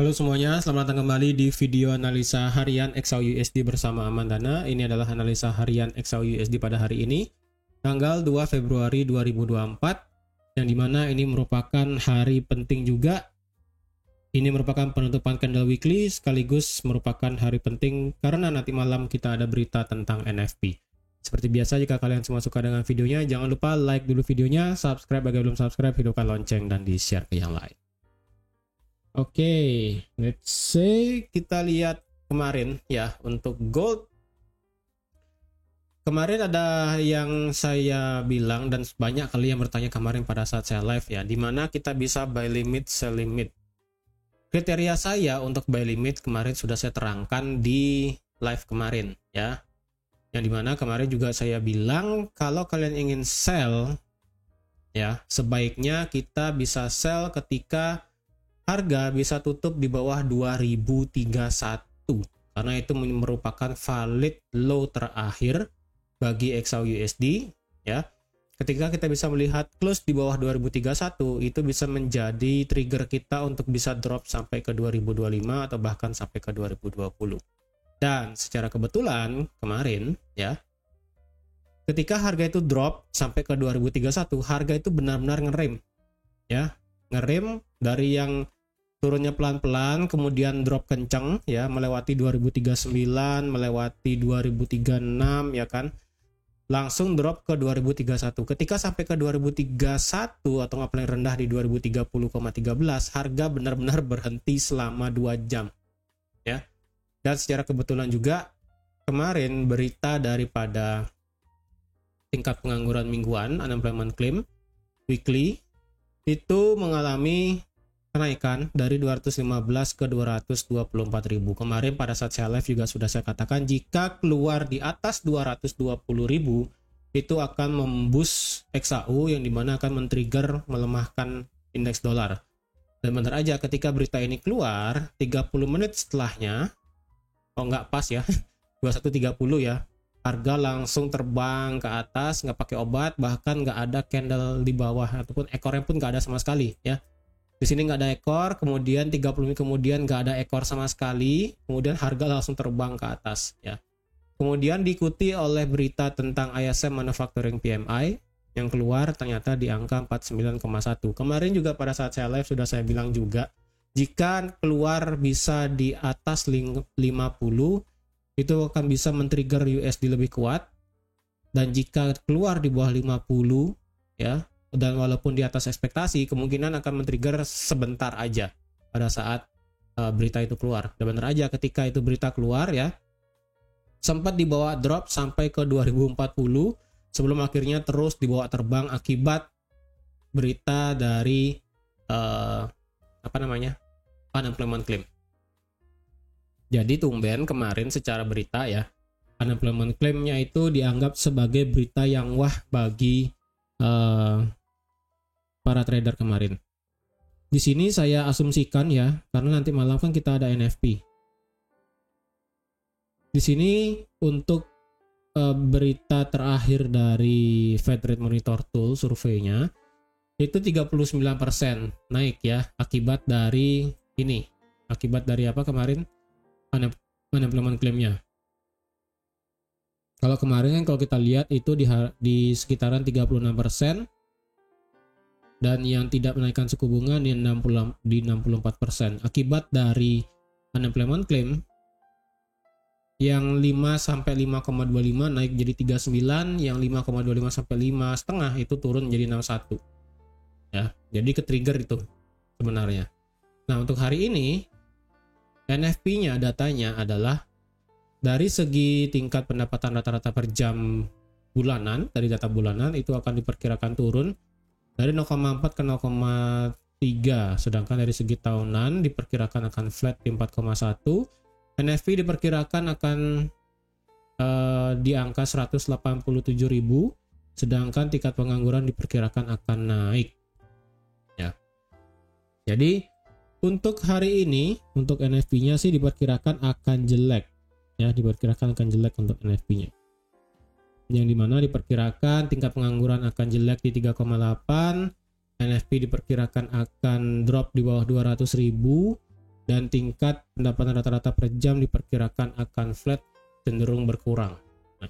Halo semuanya, selamat datang kembali di video analisa harian XAUUSD bersama Amandana. Ini adalah analisa harian XAUUSD pada hari ini, tanggal 2 Februari 2024, yang dimana ini merupakan hari penting juga. Ini merupakan penutupan candle weekly, sekaligus merupakan hari penting karena nanti malam kita ada berita tentang NFP. Seperti biasa, jika kalian semua suka dengan videonya, jangan lupa like dulu videonya, subscribe bagi belum subscribe, hidupkan lonceng, dan di-share ke yang lain. Oke, let's say kita lihat kemarin ya untuk gold. Kemarin ada yang saya bilang dan banyak kali yang bertanya kemarin pada saat saya live ya, dimana kita bisa buy limit, sell limit. Kriteria saya untuk buy limit kemarin sudah saya terangkan di live kemarin ya, yang dimana kemarin juga saya bilang kalau kalian ingin sell ya, sebaiknya kita bisa sell ketika harga bisa tutup di bawah 2031 karena itu merupakan valid low terakhir bagi XAUUSD ya. Ketika kita bisa melihat close di bawah 2031, itu bisa menjadi trigger kita untuk bisa drop sampai ke 2025 atau bahkan sampai ke 2020. Dan secara kebetulan kemarin ya, ketika harga itu drop sampai ke 2031, harga itu benar-benar ngerem ya, ngerem dari yang turunnya pelan-pelan, kemudian drop kencang ya, melewati 2039, melewati 2036 ya kan, langsung drop ke 2031. Ketika sampai ke 2031 atau paling rendah di 2030,13, harga benar-benar berhenti selama 2 jam ya. Dan secara kebetulan juga kemarin berita daripada tingkat pengangguran mingguan, unemployment claim weekly, itu mengalami kenaikan dari 215 ke 224 ribu. Kemarin pada saat saya live juga sudah saya katakan, jika keluar di atas 220 ribu, itu akan memboost XAU, yang dimana akan men-trigger melemahkan indeks dolar. Dan benar aja ketika berita ini keluar, 30 menit setelahnya, oh nggak pas ya, 21.30 ya, harga langsung terbang ke atas, nggak pakai obat, bahkan nggak ada candle di bawah, ataupun ekornya pun nggak ada sama sekali ya. Di sini nggak ada ekor, kemudian 30 menit kemudian nggak ada ekor sama sekali, kemudian harga langsung terbang ke atas ya. Kemudian diikuti oleh berita tentang ISM Manufacturing PMI yang keluar ternyata di angka 49,1. Kemarin juga pada saat saya live sudah saya bilang juga, jika keluar bisa di atas 50, itu akan bisa men-trigger USD lebih kuat, dan jika keluar di bawah 50 ya, dan walaupun di atas ekspektasi, kemungkinan akan men-trigger sebentar aja pada saat berita itu keluar. Dan benar aja ketika itu berita keluar ya, sempat dibawa drop sampai ke 2040 sebelum akhirnya terus dibawa terbang akibat berita dari unemployment claim. Jadi tumben kemarin secara berita ya, unemployment claim-nya itu dianggap sebagai berita yang wah bagi para trader kemarin. Di sini saya asumsikan ya, karena nanti malam kan kita ada NFP. Di sini untuk berita terakhir dari Fed Rate Monitor Tool surveinya itu 39% naik ya, akibat dari ini. Akibat dari apa kemarin? Unemployment claim-nya. Kalau kemarin kan kalau kita lihat itu di sekitaran 36%. Dan yang tidak menaikkan suku bunga di 64%. Akibat dari unemployment claim yang 5 sampai 5,25 naik jadi 39, yang 5,25 sampai 5,5 itu turun menjadi 61. Ya, jadi ke-trigger itu sebenarnya. Nah, untuk hari ini NFP-nya datanya adalah dari segi tingkat pendapatan rata-rata per jam bulanan, dari data bulanan itu akan diperkirakan turun dari 0,4 ke 0,3, sedangkan dari segi tahunan diperkirakan akan flat di 4,1. NFP diperkirakan akan di angka 187.000, sedangkan tingkat pengangguran diperkirakan akan naik ya. Jadi untuk hari ini untuk NFP-nya sih diperkirakan akan jelek ya, diperkirakan akan jelek untuk NFP-nya. Yang dimana diperkirakan tingkat pengangguran akan jelek di 3,8, NFP diperkirakan akan drop di bawah 200.000, dan tingkat pendapatan rata-rata per jam diperkirakan akan flat cenderung berkurang. Nah,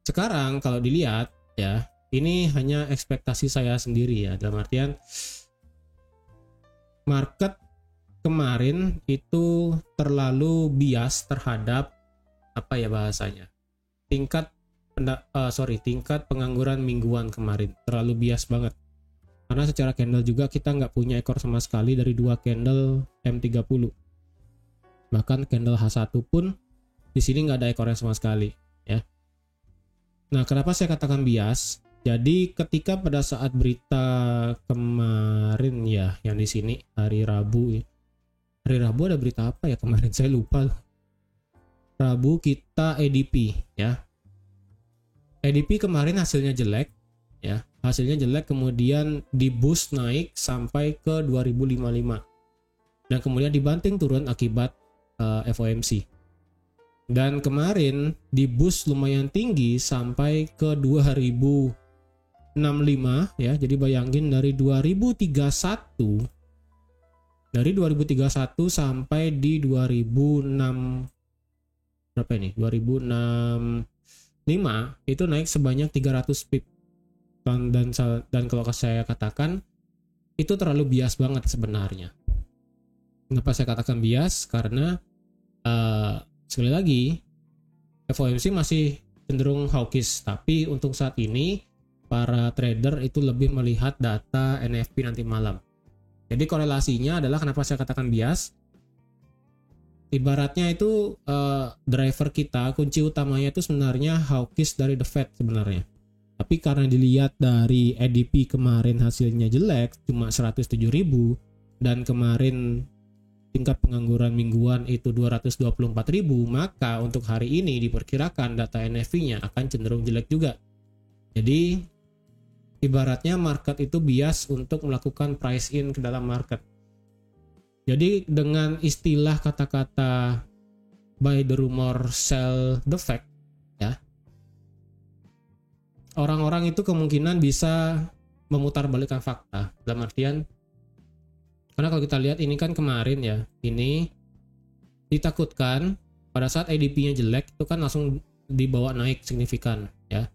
sekarang kalau dilihat ya, ini hanya ekspektasi saya sendiri ya, dalam artian market kemarin itu terlalu bias terhadap apa ya bahasanya, tingkat pengangguran mingguan kemarin terlalu bias banget. Karena secara candle juga kita nggak punya ekor sama sekali dari dua candle M30. Bahkan candle H1 pun di sini nggak ada ekornya sama sekali ya. Nah, kenapa saya katakan bias? Jadi ketika pada saat berita kemarin ya, yang di sini hari Rabu ya. Hari Rabu ada berita apa ya kemarin, saya lupa. Rabu kita ADP ya. ADP kemarin hasilnya jelek ya. Hasilnya jelek, kemudian di boost naik sampai ke 2055 dan kemudian dibanting turun akibat FOMC. Dan kemarin di boost lumayan tinggi sampai ke 2065 ya. Jadi bayangin dari 2031 sampai di 2006 berapa ini? 2065 itu naik sebanyak 300 pip. Dan kalau saya katakan itu terlalu bias banget sebenarnya. Kenapa saya katakan bias? Karena sekali lagi FOMC masih cenderung hawkish, tapi untuk saat ini para trader itu lebih melihat data NFP nanti malam. Jadi korelasinya adalah kenapa saya katakan bias. Ibaratnya itu driver kita, kunci utamanya itu sebenarnya hawkish dari the Fed sebenarnya. Tapi karena dilihat dari ADP kemarin hasilnya jelek, cuma 107.000, dan kemarin tingkat pengangguran mingguan itu 224.000, maka untuk hari ini diperkirakan data NFP-nya akan cenderung jelek juga. Jadi ibaratnya market itu bias untuk melakukan price in ke dalam market. Jadi dengan istilah kata-kata buy the rumor, sell the fact ya, orang-orang itu kemungkinan bisa memutarbalikkan fakta. Dalam artian, karena kalau kita lihat ini kan kemarin ya, ini ditakutkan pada saat ADP-nya jelek itu kan langsung dibawa naik signifikan ya.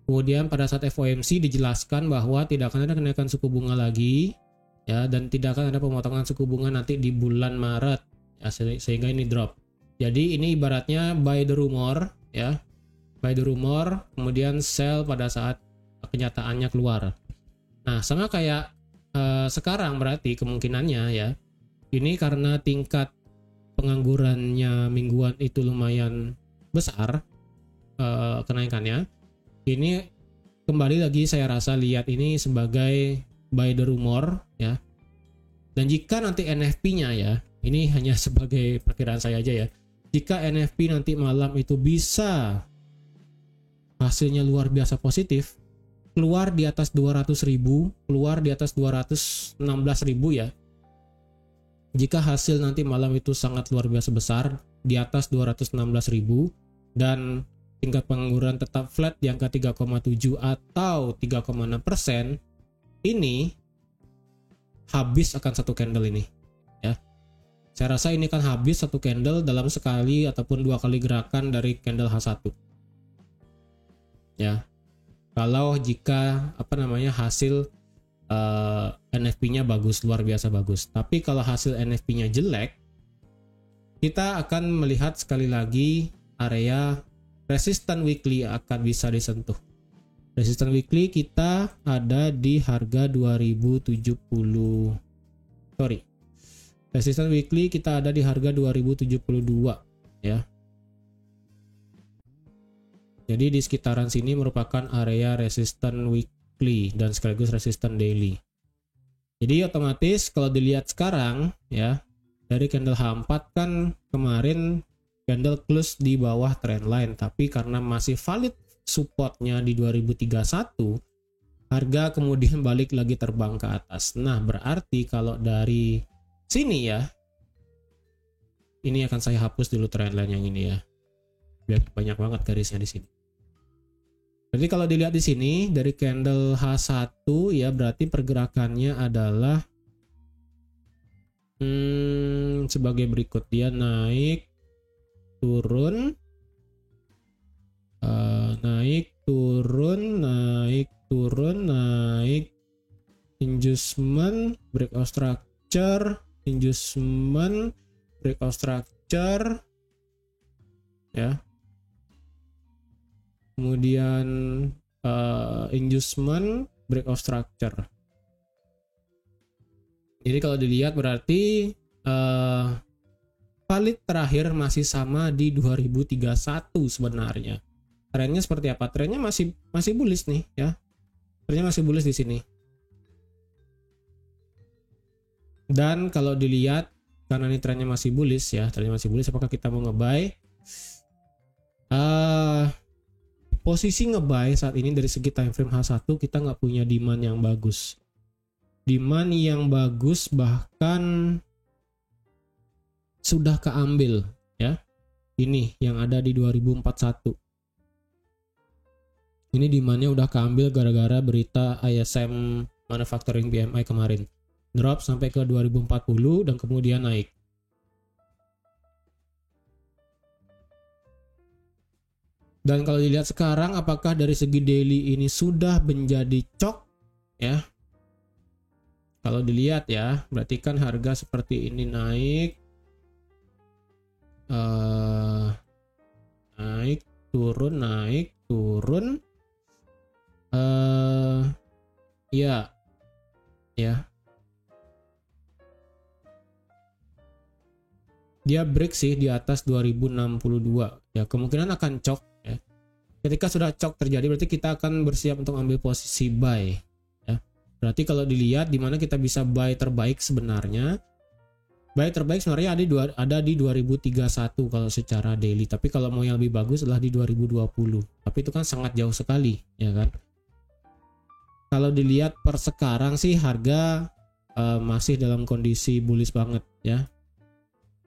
Kemudian pada saat FOMC dijelaskan bahwa tidak akan ada kenaikan suku bunga lagi ya, dan tidak akan ada pemotongan suku bunga nanti di bulan Maret ya, sehingga ini drop. Jadi ini ibaratnya buy the rumor ya. Buy the rumor, kemudian sell pada saat kenyataannya keluar. Nah, sama kayak sekarang berarti kemungkinannya ya, ini karena tingkat penganggurannya mingguan itu lumayan besar kenaikannya. Ini kembali lagi saya rasa lihat ini sebagai buy the rumor ya. Dan jika nanti NFP-nya ya, ini hanya sebagai perkiraan saya aja ya. Jika NFP nanti malam itu bisa hasilnya luar biasa positif, keluar di atas 200.000, keluar di atas 216.000 ya. Jika hasil nanti malam itu sangat luar biasa besar, di atas 216.000 dan tingkat pengangguran tetap flat di angka 3,7 atau 3,6%, ini habis akan satu candle ini ya. Saya rasa ini kan habis satu candle dalam sekali ataupun dua kali gerakan dari candle H1 ya. Kalau jika hasil NFP-nya bagus, luar biasa bagus. Tapi kalau hasil NFP-nya jelek, kita akan melihat sekali lagi area resistance weekly akan bisa disentuh. Resistance weekly kita ada di harga 2070. Resistance weekly kita ada di harga 2072 ya. Jadi di sekitaran sini merupakan area resistance weekly dan sekaligus resistance daily. Jadi otomatis kalau dilihat sekarang ya, dari candle H4 kan kemarin candle close di bawah trend line, tapi karena masih valid supportnya di 2031, harga kemudian balik lagi terbang ke atas. Nah, berarti kalau dari sini ya, ini akan saya hapus dulu trend line yang ini ya, biar banyak banget garisnya di sini. Jadi kalau dilihat di sini dari candle H1 ya, berarti pergerakannya adalah sebagai berikut. Dia naik, turun, naik, turun, naik, turun, naik, inducement, breakout structure, inducement, breakout structure, ya. Kemudian inducement, breakout structure. Jadi kalau dilihat berarti valid terakhir masih sama di 2031 sebenarnya. Trennya seperti apa? Trennya masih bullish nih, ya. Trennya masih bullish di sini. Dan kalau dilihat karena ini trennya masih bullish, ya, trennya masih bullish, apakah kita mau nge-buy? Posisi nge-buy saat ini dari segi time frame H1 kita nggak punya demand yang bagus. Demand yang bagus bahkan sudah keambil, ya. Ini yang ada di 2041. Ini demandnya udah keambil gara-gara berita ISM Manufacturing PMI kemarin. Drop sampai ke 2040 dan kemudian naik. Dan kalau dilihat sekarang apakah dari segi daily ini sudah menjadi cok, ya. Kalau dilihat, ya, berarti kan harga seperti ini naik, naik, turun, naik, turun, ya, ya. Dia break sih di atas 2062, ya, kemungkinan akan cok, ya. Ketika sudah cok terjadi berarti kita akan bersiap untuk ambil posisi buy, ya. Berarti kalau dilihat di mana kita bisa buy terbaik sebenarnya, buy terbaik sebenarnya ada di 2031 kalau secara daily, tapi kalau mau yang lebih bagus adalah di 2020, tapi itu kan sangat jauh sekali, ya kan. Kalau dilihat per sekarang sih harga masih dalam kondisi bullish banget, ya.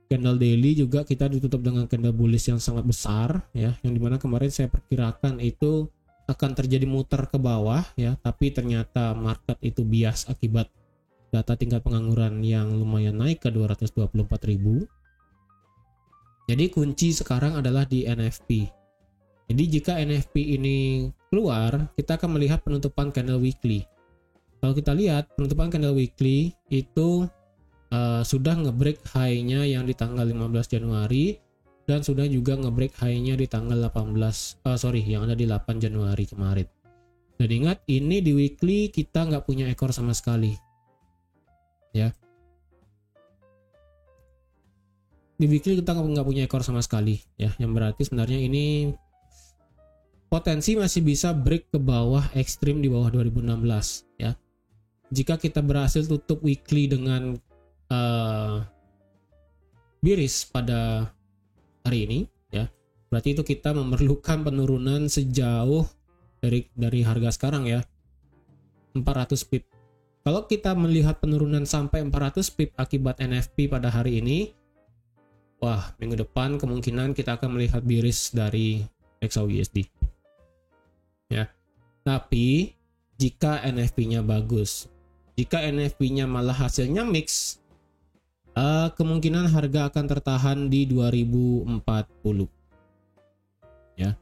Candle daily juga kita ditutup dengan candle bullish yang sangat besar, ya, yang dimana kemarin saya perkirakan itu akan terjadi muter ke bawah, ya, tapi ternyata market itu bias akibat data tingkat pengangguran yang lumayan naik ke 224.000. Jadi kunci sekarang adalah di NFP. Jadi jika NFP ini keluar, kita akan melihat penutupan candle weekly. Kalau kita lihat penutupan candle weekly itu sudah ngebreak high-nya yang di tanggal 15 Januari dan sudah juga ngebreak high-nya di tanggal yang ada di 8 Januari kemarin. Dan ingat, ini di weekly kita nggak punya ekor sama sekali, ya. Di weekly kita nggak punya ekor sama sekali, ya, yang berarti sebenarnya ini potensi masih bisa break ke bawah ekstrim di bawah 2016, ya. Jika kita berhasil tutup weekly dengan bearish pada hari ini, ya, berarti itu kita memerlukan penurunan sejauh dari harga sekarang, ya, 400 pip. Kalau kita melihat penurunan sampai 400 pip akibat NFP pada hari ini, wah, minggu depan kemungkinan kita akan melihat bearish dari XAUUSD, ya. Tapi jika NFP-nya bagus, jika NFP-nya malah hasilnya mix, kemungkinan harga akan tertahan di 2040, ya.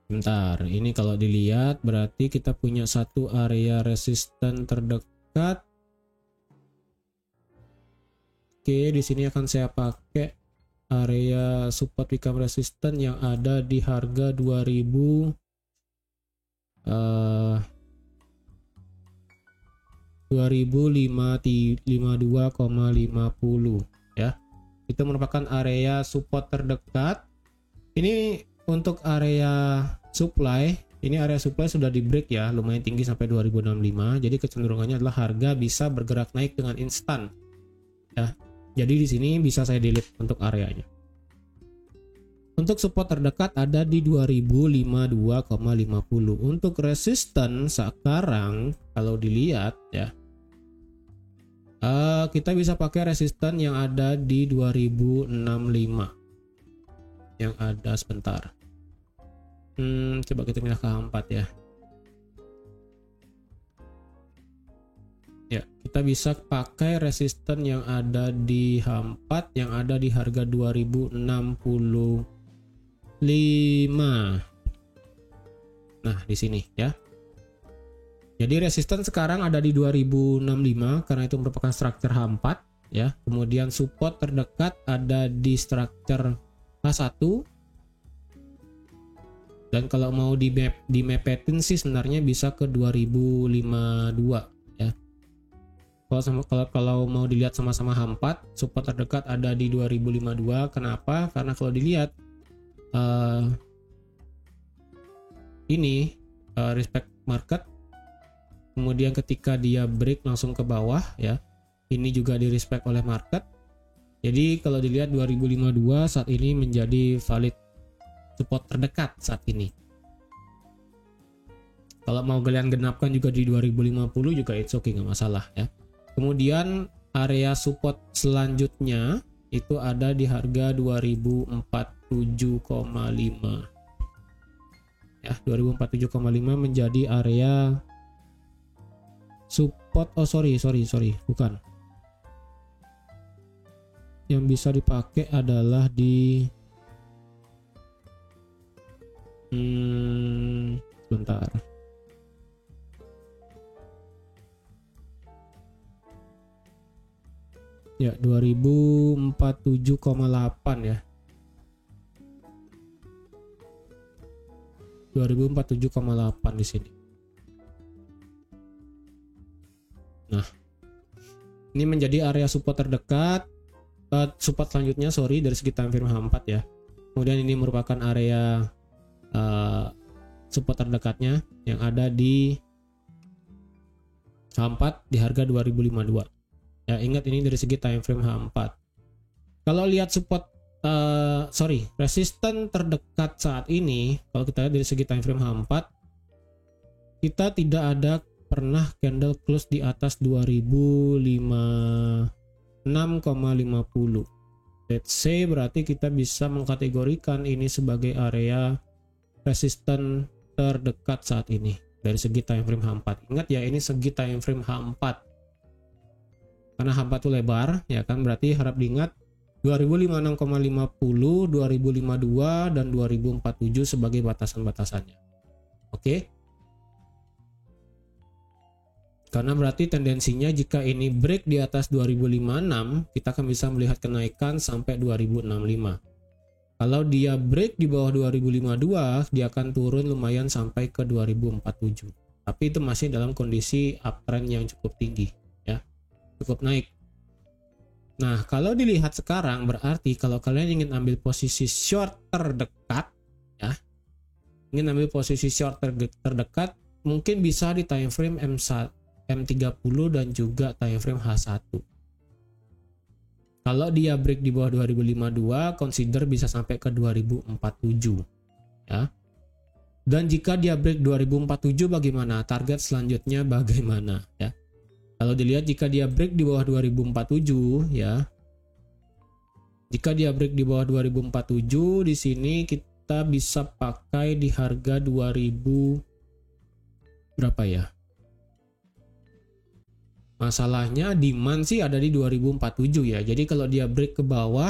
Bentar, ini kalau dilihat berarti kita punya satu area resisten terdekat. Oke, di sini akan saya pakai area support become resistant yang ada di harga 2052,50, ya. Itu merupakan area support terdekat. Ini untuk area supply, ini area supply sudah di break, ya, lumayan tinggi sampai 2065. Jadi kecenderungannya adalah harga bisa bergerak naik dengan instan, ya. Jadi di sini bisa saya delete untuk areanya. Untuk support terdekat ada di 2052,50. Untuk resistance sekarang kalau dilihat, ya, kita bisa pakai resistance yang ada di 2065. Yang ada sebentar. Coba kita pindah ke 4, ya. Ya, kita bisa pakai resisten yang ada di H4 yang ada di harga 2065. Nah, di sini ya. Jadi resisten sekarang ada di 2065 karena itu merupakan struktur H4 ya. Kemudian support terdekat ada di struktur H1. Dan kalau mau dimepetin sih sebenarnya bisa ke 2052 ya. Kalau mau dilihat sama-sama H4, support terdekat ada di 2052. Kenapa? Karena kalau dilihat respect market, kemudian ketika dia break langsung ke bawah ya, ini juga di respect oleh market. Jadi kalau dilihat 2052 saat ini menjadi valid support terdekat saat ini. Kalau mau kalian genapkan juga di 2050 juga it's okay, nggak masalah ya. Kemudian area support selanjutnya itu ada di harga 2047,5 ya. 2047,5 menjadi area support. Sorry, bukan. Yang bisa dipakai adalah di sebentar. Ya, 2047,8 ya. 2047,8 di sini. Nah, ini menjadi area support terdekat. Support selanjutnya dari segi time frame H4 ya. Kemudian ini merupakan area support terdekatnya yang ada di H4 di harga 2052. Ya, ingat ini dari segi time frame H4. Kalau lihat resisten terdekat saat ini, kalau kita lihat dari segi time frame H4, kita tidak ada pernah candle close di atas 2056,50. Let's say berarti kita bisa mengkategorikan ini sebagai area resisten terdekat saat ini dari segi time frame H4. Ingat ya, ini segi time frame H4. Karena H4 itu lebar, ya kan, berarti harap diingat 2056,50, 2052 dan 2047 sebagai batasan-batasannya. Oke. Karena berarti tendensinya jika ini break di atas 2056, kita akan bisa melihat kenaikan sampai 2065. Kalau dia break di bawah 2052, dia akan turun lumayan sampai ke 2047. Tapi itu masih dalam kondisi uptrend yang cukup tinggi, ya. Cukup naik. Nah, kalau dilihat sekarang berarti kalau kalian ingin ambil posisi short terdekat, ya. Ingin ambil posisi short terdekat, mungkin bisa di time frame M30 dan juga time frame H1. Kalau dia break di bawah 2052, consider bisa sampai ke 2047, ya. Dan jika dia break 2047 bagaimana? Target selanjutnya bagaimana, ya? Kalau dilihat jika dia break di bawah 2047, ya. Jika dia break di bawah 2047, di sini kita bisa pakai di harga 2000 berapa ya? Masalahnya demand sih ada di 2047 ya. Jadi kalau dia break ke bawah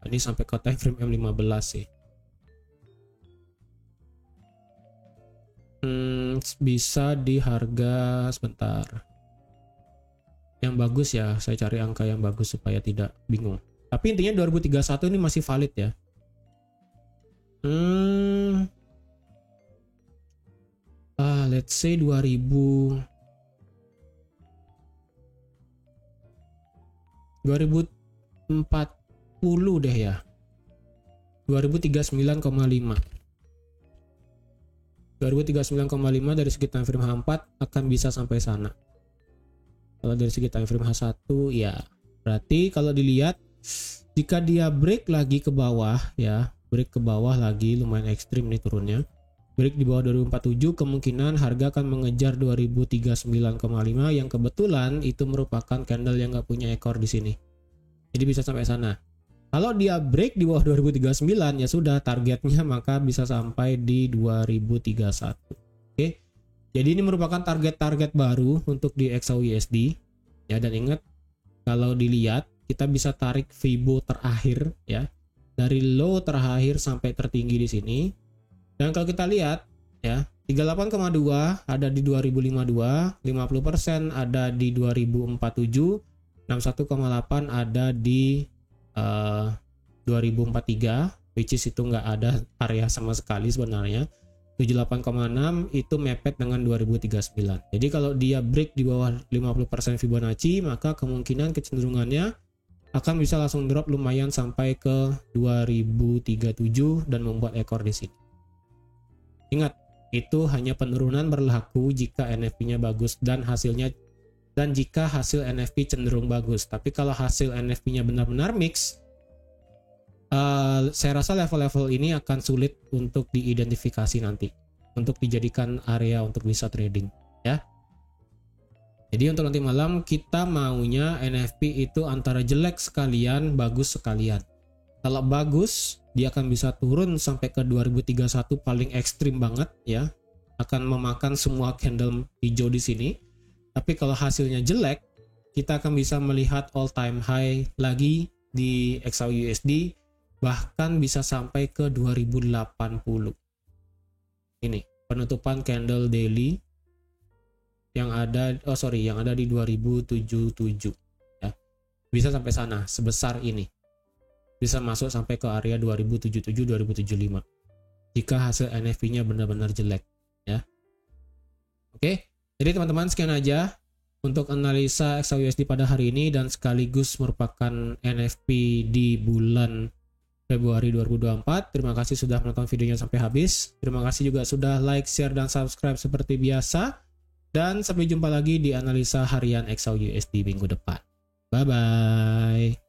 ini sampai ke time frame M15 sih. Bisa di harga sebentar. Yang bagus ya, saya cari angka yang bagus supaya tidak bingung. Tapi intinya 2031 ini masih valid ya. Let's say 2040 deh ya. 2039,5. 2039,5 dari segi time frame H4 akan bisa sampai sana. Kalau dari segi time frame H1 ya, berarti kalau dilihat jika dia break lagi ke bawah ya, break ke bawah lagi lumayan ekstrim nih turunnya. Break di bawah 2047 kemungkinan harga akan mengejar 2039,5 yang kebetulan itu merupakan candle yang nggak punya ekor di sini. Jadi bisa sampai sana. Kalau dia break di bawah 2039 ya sudah targetnya maka bisa sampai di 2031. Oke. Jadi ini merupakan target-target baru untuk di XAUUSD ya, dan ingat kalau dilihat kita bisa tarik Fibo terakhir ya, dari low terakhir sampai tertinggi di sini. Dan kalau kita lihat ya, 38,2 ada di 2052, 50% ada di 2047, 61,8 ada di 2043, which is itu nggak ada area sama sekali sebenarnya. 78,6 itu mepet dengan 2039. Jadi kalau dia break di bawah 50% Fibonacci, maka kemungkinan kecenderungannya akan bisa langsung drop lumayan sampai ke 2037 dan membuat ekor di sini. Ingat, itu hanya penurunan berlaku jika NFP-nya bagus dan jika hasil NFP cenderung bagus. Tapi kalau hasil NFP-nya benar-benar mix, saya rasa level-level ini akan sulit untuk diidentifikasi nanti, untuk dijadikan area untuk bisa trading ya. Jadi untuk nanti malam kita maunya NFP itu antara jelek sekalian, bagus sekalian. Kalau bagus, dia akan bisa turun sampai ke 2031 paling ekstrim banget ya, akan memakan semua candle hijau di sini. Tapi kalau hasilnya jelek, kita akan bisa melihat all time high lagi di XAUUSD, bahkan bisa sampai ke 2080. Ini penutupan candle daily yang ada di 2077 ya. Bisa sampai sana sebesar ini. Bisa masuk sampai ke area 2077 2075 jika hasil NFP-nya benar-benar jelek ya. Oke, jadi teman-teman sekian aja untuk analisa XAUUSD pada hari ini dan sekaligus merupakan NFP di bulan Februari 2024. Terima kasih sudah menonton videonya sampai habis. Terima kasih juga sudah like, share, dan subscribe seperti biasa. Dan sampai jumpa lagi di analisa harian XAUUSD minggu depan. Bye-bye.